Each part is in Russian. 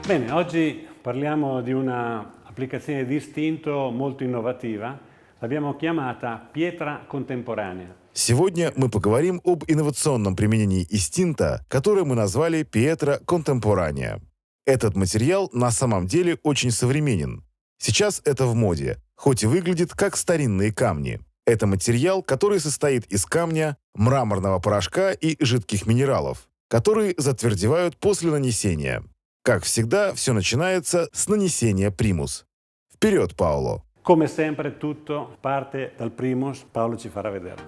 Bene, oggi parliamo di una applicazione di istinto molto innovativa. L'abbiamo chiamata pietra contemporanea. Сегодня мы поговорим об инновационном применении истинта, которое мы назвали Pietra Contemporanea. Этот материал на самом деле очень современен. Сейчас это в моде, хоть и выглядит как старинные камни. Это материал, который состоит из камня, мраморного порошка и жидких минералов, которые затвердевают после нанесения. Как всегда, все начинается с нанесения примус. Вперед, Паоло! Come sempre tutto parte dal primus, Paolo ci farà vedere.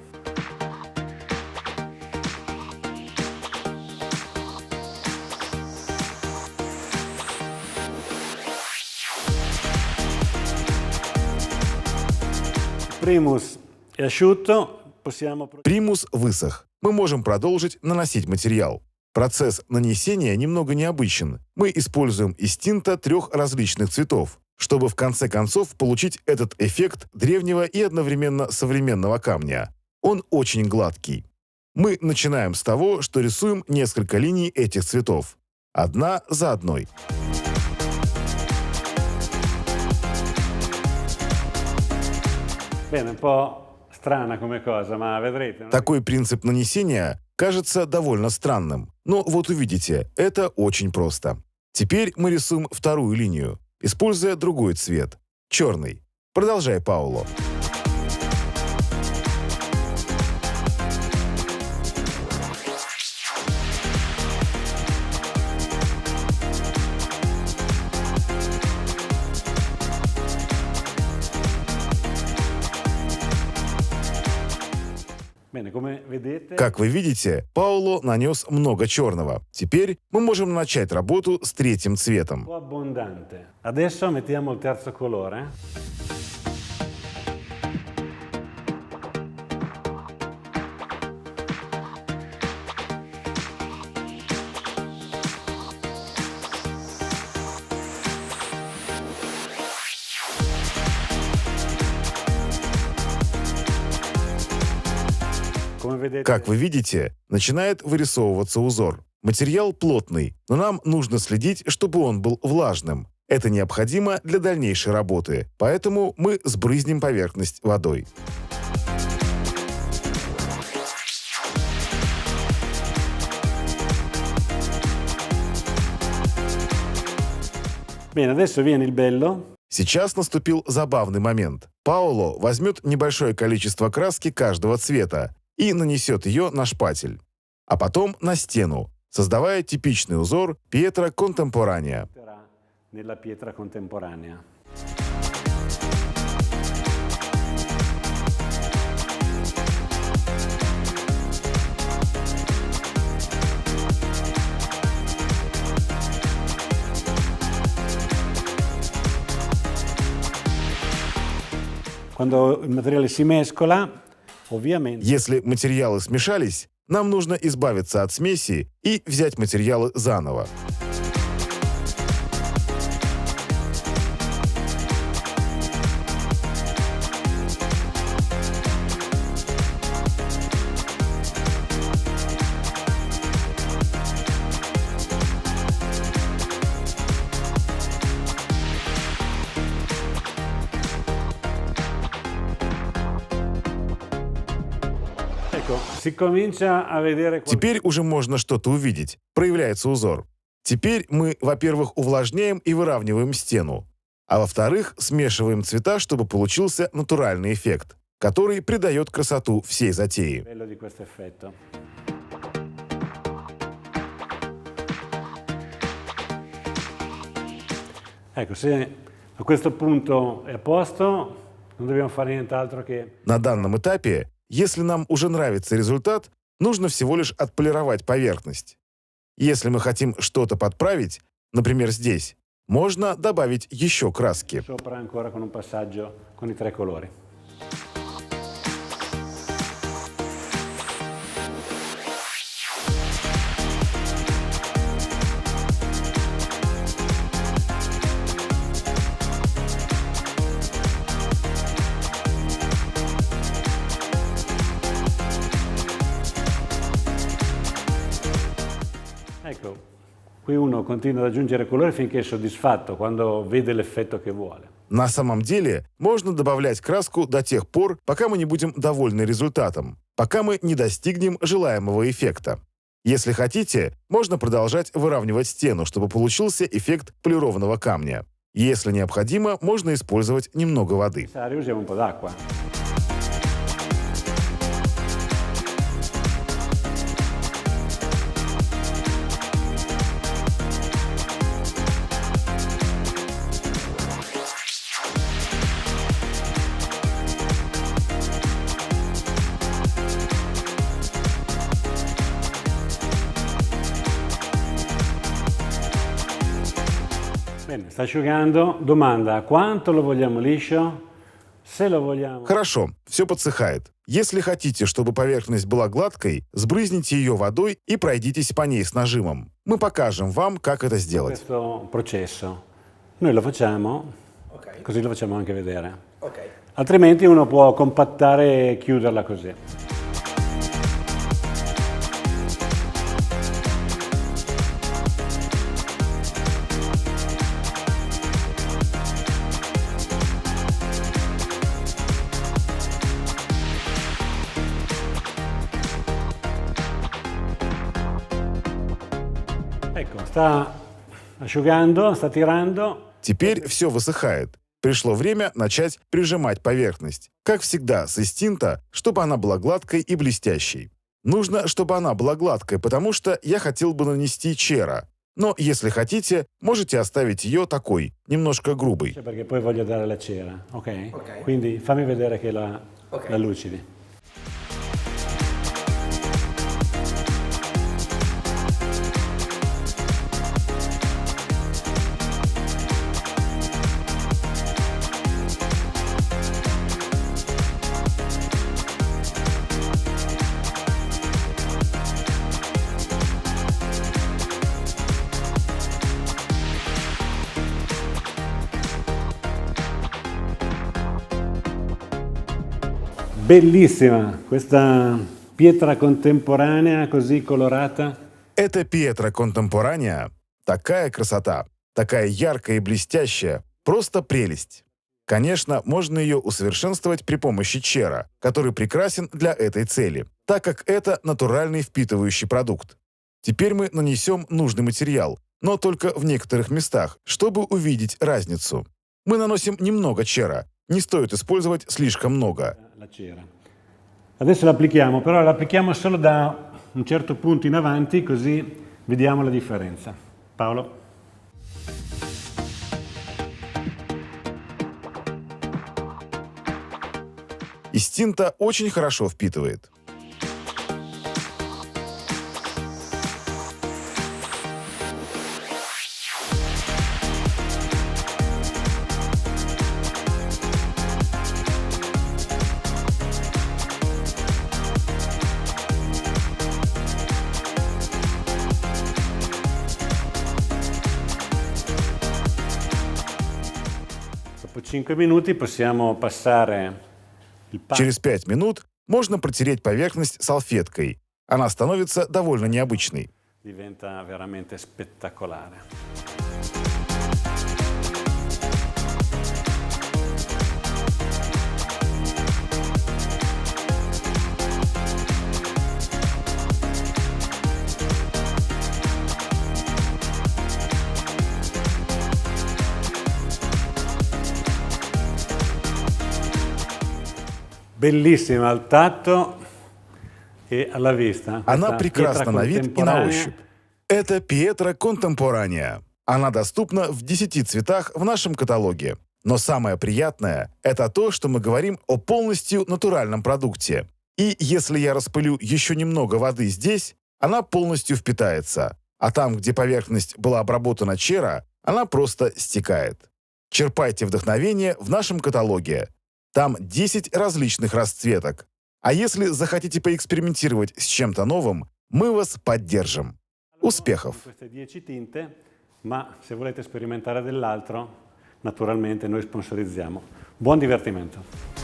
Primus è asciutto, possiamo... Примус высох. Мы можем продолжить наносить материал. Процесс нанесения немного необычен. Мы используем истинта 3 различных цветов, чтобы в конце концов получить этот эффект древнего и одновременно современного камня. Он очень гладкий. Мы начинаем с того, что рисуем несколько линий этих цветов. Одна за одной. Bene, un po' strana come cosa, ma vedrete. Такой принцип нанесения кажется довольно странным. Но вот увидите, это очень просто. Теперь мы рисуем вторую линию, используя другой цвет – черный. Продолжай, Паоло. Bene, come vedete, Как вы видите, Паоло нанес много черного. Теперь мы можем начать работу с третьим un цветом. po' abbondante. Adesso mettiamo il terzo colore. Come vedete, Как вы видите, начинает вырисовываться узор. Материал плотный, но нам нужно следить, чтобы он был влажным. Это необходимо для дальнейшей работы, поэтому мы сбрызнем поверхность водой. bene, adesso viene il bello. Сейчас наступил забавный момент. Паоло возьмет небольшое количество краски каждого цвета и нанесет ее на шпатель, а потом на стену, создавая типичный узор Pietra Contemporanea. Nella pietra contemporanea. Quando il materiale si mescola, ovviamente Если материалы смешались, нам нужно избавиться от смеси и взять материалы заново. ecco, si comincia a vedere Теперь уже можно что-то увидеть. Проявляется узор. Теперь мы, во-первых, увлажняем и выравниваем стену, а во-вторых, смешиваем цвета, чтобы получился натуральный эффект, который придает красоту всей затеи. bello di questo effetto. Ecco, se a questo punto è a posto, non dobbiamo fare nient'altro che... На данном этапе, если нам уже нравится результат, нужно всего лишь отполировать поверхность. Если мы хотим что-то подправить, например, здесь, можно добавить еще краски. Sopra ancora con un passaggio con i 3 colori. Qui uno continua ad aggiungere colore finché è soddisfatto, quando vede l'effetto che vuole. На самом деле, можно добавлять краску до тех пор, пока мы не будем довольны результатом, пока мы не достигнем желаемого эффекта. Если хотите, можно продолжать выравнивать стену, чтобы получился эффект полированного камня. Если необходимо, можно использовать немного воды. Usiamo un po' d'acqua. Bene, sta asciugando. Domanda, quanto lo vogliamo liscio? Se lo vogliamo... Хорошо, все подсыхает. Если хотите, чтобы поверхность была гладкой, сбрызните ее водой и пройдитесь по ней с нажимом. Мы покажем вам, как это сделать. Questo processo. Noi lo facciamo, così lo facciamo anche vedere. Altrimenti uno può compattare e chiuderla così. Ecco, sta asciugando, sta tirando. Теперь все высыхает. Пришло время начать прижимать поверхность. Как всегда, с истинта, чтобы она была гладкой и блестящей. Нужно, чтобы она была гладкой, потому что я хотел бы нанести чера. Но если хотите, можете оставить ее такой, немножко грубой. Perché poi voglio dare la cera, ok? Quindi fammi vedere che la lucidi. Bellissima questa pietra contemporanea così colorata. Это Пьетра Контемпоранеа. Такая красота, такая яркая и блестящая, просто прелесть. Конечно, можно ее усовершенствовать при помощи чера, который прекрасен для этой цели, так как это натуральный впитывающий продукт. Теперь мы нанесем нужный материал, но только в некоторых местах, чтобы увидеть разницу. Мы наносим немного чера, не стоит использовать слишком много. La cera. Adesso l'applichiamo, però l'applichiamo solo da un certo punto in avanti, così vediamo la differenza. Paolo? Истинта очень хорошо впитывает. Dopo 5 minuti possiamo passare il panno. Через 5 минут можно протереть поверхность салфеткой. Она становится довольно необычной. Diventa veramente spettacolare. Bellissima al tatto e alla vista. Она Questa прекрасна pietra на вид и на contemporanea. ощупь. Это Пьетра Контемпоранеа. Она доступна в 10 цветах в нашем каталоге. Но самое приятное – это то, что мы говорим о полностью натуральном продукте. И если я распылю еще немного воды здесь, она полностью впитается. А там, где поверхность была обработана чера, она просто стекает. Черпайте вдохновение в нашем каталоге. Там 10 различных расцветок. А если захотите поэкспериментировать с чем-то новым, мы вас поддержим. Успехов! Queste 10 tinte, ma se volete sperimentare dell'altro, naturalmente noi sponsorizziamo. Buon divertimento!